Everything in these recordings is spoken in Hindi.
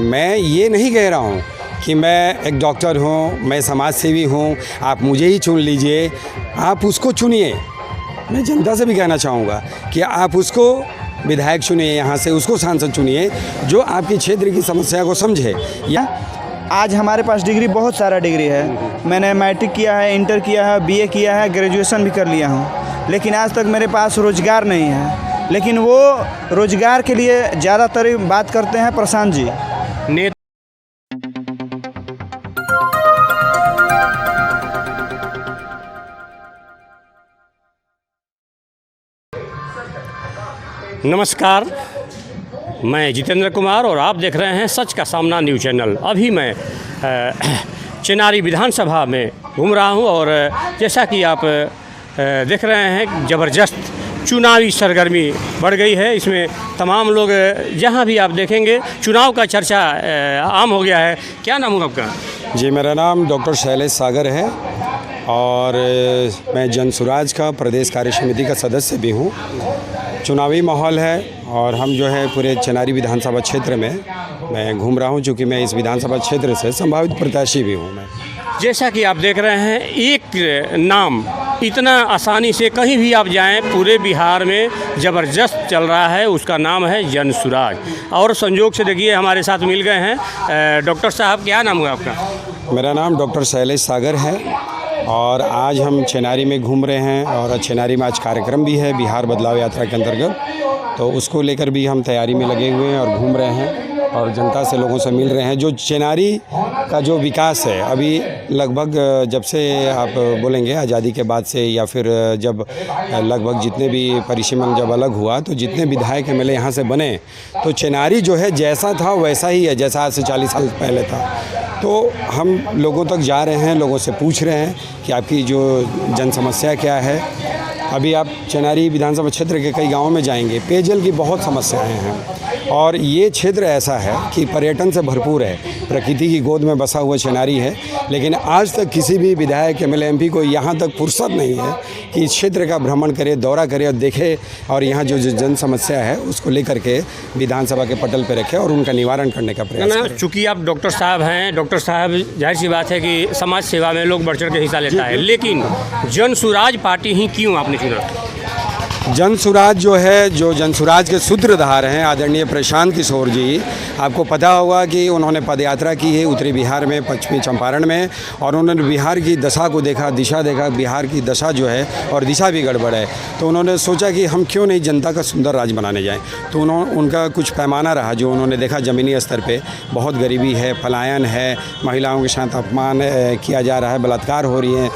मैं ये नहीं कह रहा हूँ कि मैं एक डॉक्टर हूँ, मैं समाज सेवी हूँ, आप मुझे ही चुन लीजिए। आप उसको चुनिए। मैं जनता से भी कहना चाहूँगा कि आप उसको विधायक चुनिए, यहाँ से उसको सांसद चुनिए जो आपकी क्षेत्र की समस्या को समझे। या आज हमारे पास डिग्री, बहुत सारा डिग्री है। मैंने मैट्रिक किया है, इंटर किया है, बीए किया है, ग्रेजुएशन भी कर लिया हूँ, लेकिन आज तक मेरे पास रोज़गार नहीं है। लेकिन वो रोज़गार के लिए ज़्यादातर बात करते हैं प्रशांत जी। नमस्कार, मैं जितेंद्र कुमार और आप देख रहे हैं सच का सामना न्यूज़ चैनल। अभी मैं चेनारी विधानसभा में घूम रहा हूं और जैसा कि आप देख रहे हैं ज़बरदस्त चुनावी सरगर्मी बढ़ गई है। इसमें तमाम लोग, जहां भी आप देखेंगे चुनाव का चर्चा आम हो गया है। क्या नाम है आपका? जी, मेरा नाम डॉक्टर शैलेश सागर है और मैं जनसुराज का प्रदेश कार्य समिति का सदस्य भी हूँ। चुनावी माहौल है और हम जो है पूरे चेनारी विधानसभा क्षेत्र में मैं घूम रहा हूं, चूँकि मैं इस विधानसभा क्षेत्र से संभावित प्रत्याशी भी हूं। मैं जैसा कि आप देख रहे हैं, एक नाम इतना आसानी से कहीं भी आप जाएं पूरे बिहार में ज़बरदस्त चल रहा है, उसका नाम है जनसुराज। और संयोग से देखिए हमारे साथ मिल गए हैं डॉक्टर साहब। क्या नाम है आपका? मेरा नाम डॉक्टर शैलेश सागर है और आज हम चेनारी में घूम रहे हैं और चेनारी में आज कार्यक्रम भी है बिहार बदलाव यात्रा के अंतर्गत, तो उसको लेकर भी हम तैयारी में लगे हुए हैं और घूम रहे हैं और जनता से, लोगों से मिल रहे हैं। जो चेनारी का जो विकास है अभी लगभग, जब से आप बोलेंगे आज़ादी के बाद से, या फिर जब लगभग जितने भी परिसीमन जब अलग हुआ तो जितने विधायक एमएलए यहाँ से बने, तो चेनारी जो है जैसा था वैसा ही है जैसा आज से 40 साल पहले था। तो हम लोगों तक जा रहे हैं, लोगों से पूछ रहे हैं कि आपकी जो जन समस्या क्या है। अभी आप चेनारी विधानसभा क्षेत्र के कई गांवों में जाएंगे, पेयजल की बहुत समस्याएं हैं और ये क्षेत्र ऐसा है कि पर्यटन से भरपूर है, प्रकृति की गोद में बसा हुआ चेनारी है। लेकिन आज तक किसी भी विधायक एमएलए एमपी को यहाँ तक फुर्सत नहीं है कि इस क्षेत्र का भ्रमण करे, दौरा करे और देखे और यहाँ जो जन समस्या है उसको लेकर के विधानसभा के पटल पर रखे और उनका निवारण करने का प्रयास करें। चूँकि आप डॉक्टर साहब हैं, डॉक्टर साहब जाहिर सी बात है कि समाज सेवा में लोग बढ़ चढ़ के हिस्सा लेता है, लेकिन जनसुराज पार्टी ही क्यों आपने चुना? जनसुराज जो है, जो जनसुराज के सूत्रधार हैं आदरणीय प्रशांत किशोर जी, आपको पता होगा कि उन्होंने पदयात्रा की है उत्तरी बिहार में, पश्चिमी चंपारण में, और उन्होंने बिहार की दशा को देखा, दिशा देखा, बिहार की दशा जो है और दिशा भी गड़बड़ है। तो उन्होंने सोचा कि हम क्यों नहीं जनता का सुंदर राज बनाने जाएं। तो उनका कुछ पैमाना रहा जो उन्होंने देखा ज़मीनी स्तर पे बहुत गरीबी है, पलायन है, महिलाओं के साथ अपमान किया जा रहा है, बलात्कार हो रही हैं,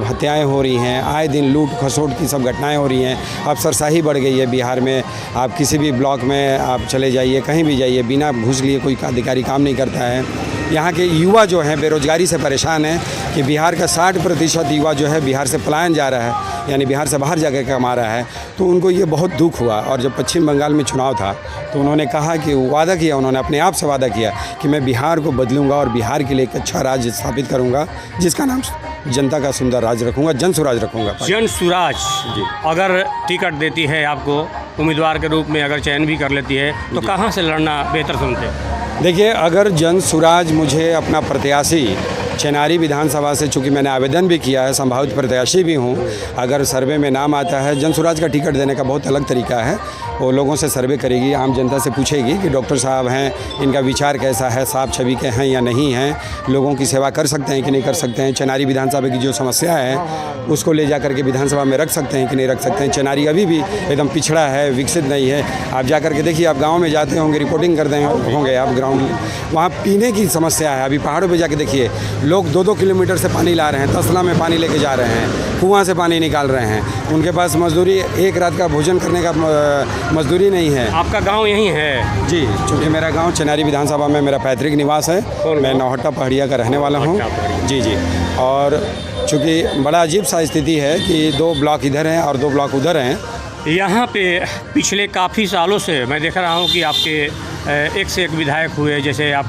हत्याएँ हो रही हैं, आए दिन लूट खसोट की सब घटनाएँ हो रही हैं, अफसरशाही बढ़ गई है बिहार में। आप किसी भी ब्लॉक में आप चले जाइए, कहीं भी जाइए, बिना घूस लिए कोई अधिकारी काम नहीं करता है। यहाँ के युवा जो हैं बेरोजगारी से परेशान हैं कि बिहार का 60% युवा जो है बिहार से पलायन जा रहा है, यानी बिहार से बाहर जाकर कमा रहा है। तो उनको ये बहुत दुख हुआ और जब पश्चिम बंगाल में चुनाव था तो उन्होंने कहा कि वादा किया, उन्होंने अपने आप से वादा किया कि मैं बिहार को बदलूंगा और बिहार के लिए एक अच्छा राज्य स्थापित करूंगा जिसका नाम जनता का सुंदर राज रखूंगा, जनसुराज रखूंगा। जनसुराज जी अगर टिकट देती है आपको उम्मीदवार के रूप में, अगर चयन भी कर लेती है, तो कहाँ से लड़ना बेहतर समझते? देखिए, अगर जनसुराज मुझे अपना प्रत्याशी चेनारी विधानसभा से, चूँकि मैंने आवेदन भी किया है, संभावित प्रत्याशी भी हूँ, अगर सर्वे में नाम आता है, जनसुराज का टिकट देने का बहुत अलग तरीका है। वो लोगों से सर्वे करेगी, आम जनता से पूछेगी कि डॉक्टर साहब हैं, इनका विचार कैसा है, साफ छवि के हैं या नहीं हैं, लोगों की सेवा कर सकते हैं कि नहीं कर सकते हैं, चेनारी विधानसभा की जो समस्या है उसको ले जा करके विधानसभा में रख सकते हैं कि नहीं रख सकते हैं। चेनारी अभी भी एकदम पिछड़ा है, विकसित नहीं है। आप जा करके देखिए, आप गाँव में जाते होंगे, रिपोर्टिंग करते होंगे आप ग्राउंड, वहाँ पीने की समस्या है। अभी पहाड़ों पर जाके देखिए, लोग 2-2 किलोमीटर से पानी ला रहे हैं, तसला में पानी लेके जा रहे हैं, कुआं से पानी निकाल रहे हैं। उनके पास मजदूरी, एक रात का भोजन करने का मजदूरी नहीं है। आपका गांव यहीं है? जी, चूँकि मेरा गांव चेनारी विधानसभा में मेरा पैतृक निवास है, मैं नौहट्टा पहाड़िया का रहने वाला हूँ। जी जी। और चूँकि बड़ा अजीब सा स्थिति है कि 2 ब्लॉक इधर हैं और 2 ब्लॉक उधर हैं। यहाँ पे पिछले काफ़ी सालों से मैं देख रहा हूँ कि आपके एक से एक विधायक हुए, जैसे आप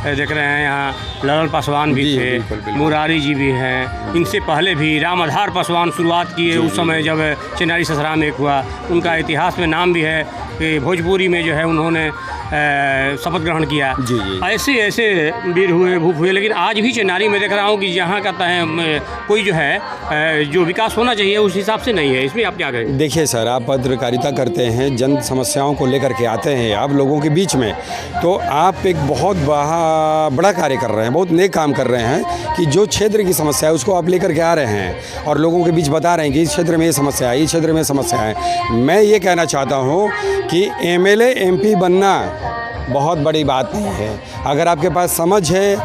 देख रहे हैं यहाँ ललन पासवान भी थे, बिल्कुल। मुरारी जी भी हैं, इनसे पहले भी राम आधार पासवान शुरुआत किए उस समय जब चेनारी ससरा में एक हुआ। उनका इतिहास में नाम भी है कि भोजपुरी में जो है उन्होंने शपथ ग्रहण किया। जी, जी। ऐसे ऐसे वीर हुए, भूप हुए, लेकिन आज भी चेनारी में देख रहा हूँ कि यहाँ का कोई जो है जो विकास होना चाहिए उस हिसाब से नहीं है। इसमें आप क्या कहेंगे? देखिए सर, आप पत्रकारिता करते हैं, जन समस्याओं को लेकर के आते हैं आप लोगों के बीच में, तो आप एक बहुत बड़ा कार्य कर रहे हैं, बहुत नेक काम कर रहे हैं कि जो क्षेत्र की समस्या है उसको आप लेकर के आ रहे हैं और लोगों के बीच बता रहे हैं कि इस क्षेत्र में ये समस्या है, इस क्षेत्र में समस्या है। मैं ये कहना चाहता हूँ कि एमएलए एमपी बनना बहुत बड़ी बात नहीं है। अगर आपके पास समझ है,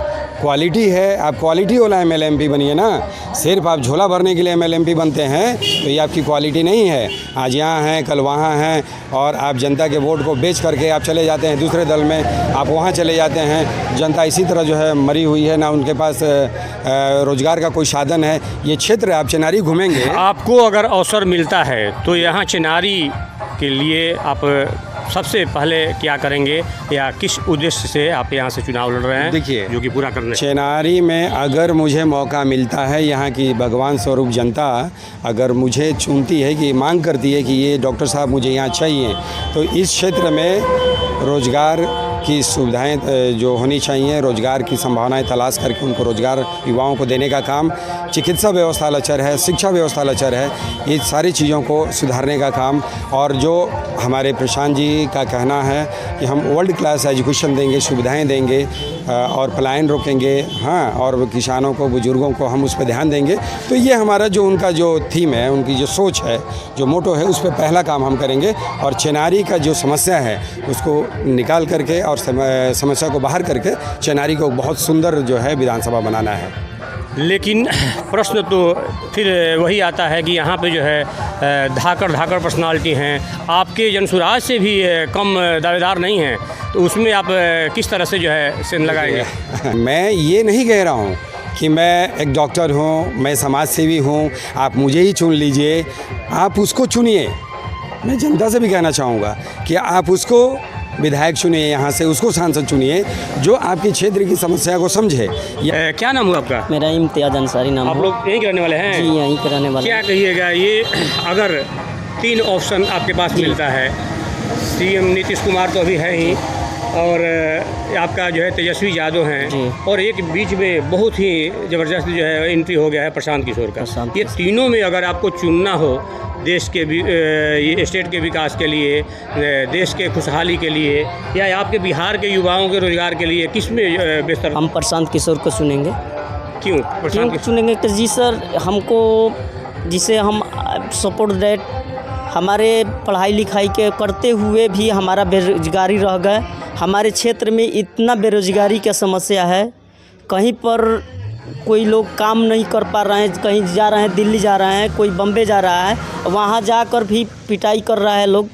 क्वालिटी है, आप क्वालिटी वाला एमएलए एमपी बनिए ना। सिर्फ आप झोला भरने के लिए एमएलए एमपी बनते हैं तो ये आपकी क्वालिटी नहीं है। आज यहाँ हैं, कल वहाँ हैं और आप जनता के वोट को बेच करके आप चले जाते हैं दूसरे दल में, आप वहाँ चले जाते हैं। जनता इसी तरह जो है मरी हुई है, ना उनके पास रोज़गार का कोई साधन है। ये क्षेत्र आप चेनारी घूमेंगे, आपको अगर अवसर मिलता है तो यहाँ चेनारी के लिए आप सबसे पहले क्या करेंगे या किस उद्देश्य से आप यहाँ से चुनाव लड़ रहे हैं? देखिए, जो कि पूरा करने चेनारी में अगर मुझे मौका मिलता है, यहाँ की भगवान स्वरूप जनता अगर मुझे चुनती है कि मांग करती है कि ये डॉक्टर साहब मुझे यहाँ चाहिए, तो इस क्षेत्र में रोज़गार की सुविधाएं जो होनी चाहिए, रोज़गार की संभावनाएं तलाश करके उनको रोज़गार युवाओं को देने का काम, चिकित्सा व्यवस्था लचर है, शिक्षा व्यवस्था लचर है, ये सारी चीज़ों को सुधारने का काम। और जो हमारे प्रशांत जी का कहना है कि हम वर्ल्ड क्लास एजुकेशन देंगे, सुविधाएं देंगे और पलायन रोकेंगे, हाँ, और किसानों को, बुजुर्गों को हम उस पर ध्यान देंगे। तो ये हमारा जो उनका जो थीम है, उनकी जो सोच है, जो मोटो है, उस पर पहला काम हम करेंगे और चेनारी का जो समस्या है उसको निकाल करके और समस्या को बाहर करके चेनारी को बहुत सुंदर जो है विधानसभा बनाना है। लेकिन प्रश्न तो फिर वही आता है कि यहाँ पे जो है धाकड़ पर्सनालिटी हैं, आपके जनसुराज से भी कम दावेदार नहीं हैं, तो उसमें आप किस तरह से जो है सेंध लगाएंगे? मैं ये नहीं कह रहा हूँ कि मैं एक डॉक्टर हूँ, मैं समाज सेवी हूँ, आप मुझे ही चुन लीजिए, आप उसको चुनिए। मैं जनता से भी कहना चाहूँगा कि आप उसको विधायक चुनिए, यहाँ से उसको सांसद चुनिए जो आपके क्षेत्र की समस्या को समझे। क्या नाम हुआ आपका? मेरा इम्तियाज़ अंसारी नाम आप है। लोग यहीं के रहने वाले हैं? जी, यहीं के रहने वाले। क्या कहिएगा, ये अगर 3 ऑप्शन आपके पास मिलता है, सीएम नीतीश कुमार तो अभी है ही, और आपका जो है तेजस्वी यादव हैं, और एक बीच में बहुत ही ज़बरदस्त जो है एंट्री हो गया है प्रशांत किशोर का। ये तीनों में अगर आपको चुनना हो देश के ये स्टेट के विकास के लिए, देश के खुशहाली के लिए, या आपके बिहार के युवाओं के रोज़गार के लिए, किस में बेहतर? हम प्रशांत किशोर को चुनेंगे। क्यों प्रशांत क्यों चुनेंगे? कि जी सर, हमको जिसे हम सपोर्ट दैट हमारे पढ़ाई लिखाई के करते हुए भी हमारा बेरोजगारी रह गए। हमारे क्षेत्र में इतना बेरोजगारी की समस्या है, कहीं पर कोई लोग काम नहीं कर पा रहे हैं, कहीं जा रहे हैं दिल्ली जा रहे हैं, कोई बम्बे जा रहा है, वहाँ जाकर भी पिटाई कर रहा है लोग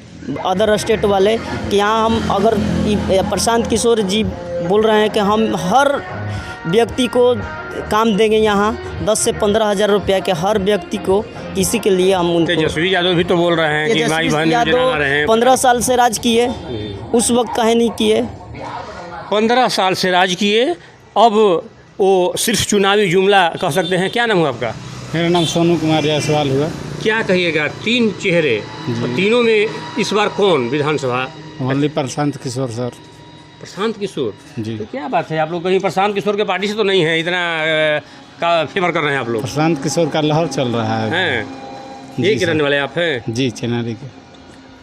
अदर स्टेट वाले। कि यहाँ हम अगर प्रशांत किशोर जी बोल रहे हैं कि हम हर व्यक्ति को काम देंगे, यहाँ 10 से 15 हज़ार रुपया के हर व्यक्ति को, किसी के लिए हम उनको। तेजस्वी यादव भी तो बोल रहे हैं कि भाई बहन यादव 15 साल से राज किए, उस वक्त काहे नहीं किए? 15 साल से राज किए, अब वो सिर्फ चुनावी जुमला कह सकते हैं। क्या नाम हुआ आपका? मेरा नाम सोनू कुमार जायसवाल हुआ। क्या कहिएगा, 3 चेहरे, और तीनों में इस बार कौन विधानसभा? Only Prashant Kishor sir. प्रशांत किशोर जी। तो क्या बात है, आप लोग कहीं प्रशांत किशोर के पार्टी से तो नहीं है, इतना का फेवर कर रहे हैं आप लोग? प्रशांत किशोर का लहर चल रहा है। हैं, यही के रहने वाले आप हैं? जी, चेनारी के।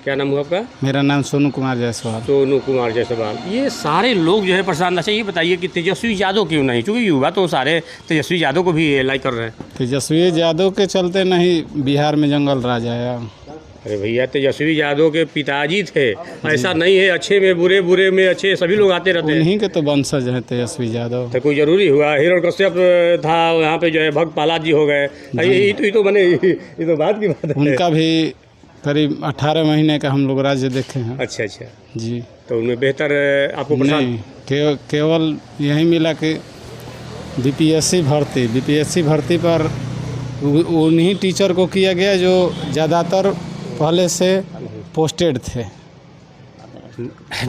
क्या नाम हुआ आपका? मेरा नाम सोनू कुमार जायसवाल। सोनू कुमार जायसवाल। ये सारे लोग जो है प्रशांत, अच्छा ये बताइए कि तेजस्वी यादव क्यों नहीं? क्योंकि युवा तो सारे तेजस्वी यादव को भी लाइक कर रहे हैं। तेजस्वी यादव के चलते नहीं बिहार में जंगल राज आया। अरे भैया, तेजस्वी यादव के पिताजी थे, ऐसा नहीं है, अच्छे में बुरे, बुरे में अच्छे, सभी लोग आते रहते हैं। उन्हीं के तो वंशज हैं तेजस्वी यादव। तो कोई जरूरी हुआ? हिरण्यकश्यप था, यहाँ पे जो है भक्त प्रहलाद जी हो गए, ये तो बने, ये तो बात की बात है। उनका भी करीब 18 महीने का हम लोग राज्य देखे हैं। अच्छा अच्छा। जी। तो उनमें बेहतर आपको नहीं, केवल यही मिला कि बीपीएससी भर्ती पर उन्हीं टीचर को किया गया जो ज़्यादातर पहले से पोस्टेड थे।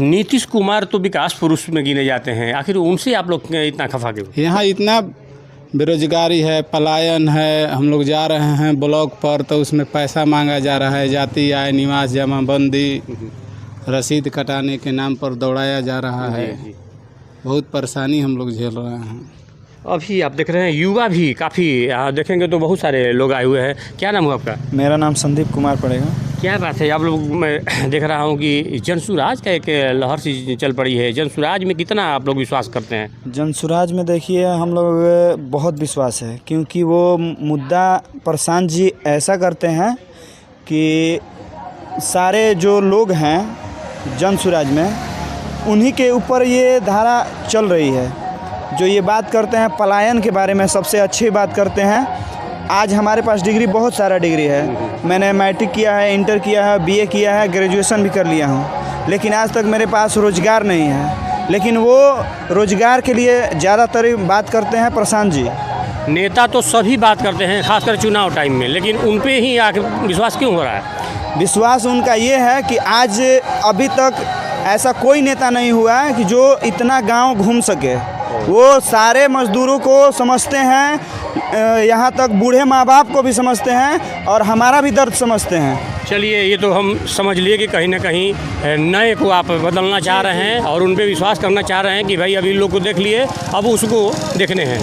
नीतीश कुमार तो विकास पुरुष में गिने जाते हैं, आखिर उनसे आप लोग इतना खफा क्यों? यहाँ इतना बेरोजगारी है, पलायन है, हम लोग जा रहे हैं ब्लॉक पर तो उसमें पैसा मांगा जा रहा है, जाति आय निवास जमाबंदी, रसीद कटाने के नाम पर दौड़ाया जा रहा है। बहुत परेशानी हम लोग झेल रहे हैं। अभी आप देख रहे हैं युवा भी काफ़ी देखेंगे तो बहुत सारे लोग आए हुए हैं। क्या नाम हुआ आपका? मेरा नाम संदीप कुमार पड़ेगा। क्या बात है, आप लोग मैं देख रहा हूँ कि जनसुराज का एक लहर सी चल पड़ी है। जनसुराज में कितना आप लोग विश्वास करते हैं? जनसुराज में देखिए हम लोग बहुत विश्वास है, क्योंकि वो मुद्दा प्रशांत जी ऐसा करते हैं कि सारे जो लोग हैं जनसुराज में उन्हीं के ऊपर ये धारा चल रही है। जो ये बात करते हैं पलायन के बारे में, सबसे अच्छी बात करते हैं। आज हमारे पास डिग्री बहुत सारा डिग्री है। मैंने मैट्रिक किया है, इंटर किया है, बीए किया है, ग्रेजुएशन भी कर लिया हूँ, लेकिन आज तक मेरे पास रोज़गार नहीं है। लेकिन वो रोज़गार के लिए ज़्यादातर बात करते हैं प्रशांत जी। नेता तो सभी बात करते हैं, खासकर चुनाव टाइम में, लेकिन उन पे ही आके विश्वास क्यों हो रहा है? विश्वास उनका ये है कि आज अभी तक ऐसा कोई नेता नहीं हुआ है कि जो इतना गांव घूम सके। वो सारे मज़दूरों को समझते हैं, यहाँ तक बूढ़े माँ बाप को भी समझते हैं और हमारा भी दर्द समझते हैं। चलिए, ये तो हम समझ लिए कि कहीं ना कहीं नए को आप बदलना चाह रहे हैं और उन पे विश्वास करना चाह रहे हैं कि भाई अभी लोग को देख लिए, अब उसको देखने हैं।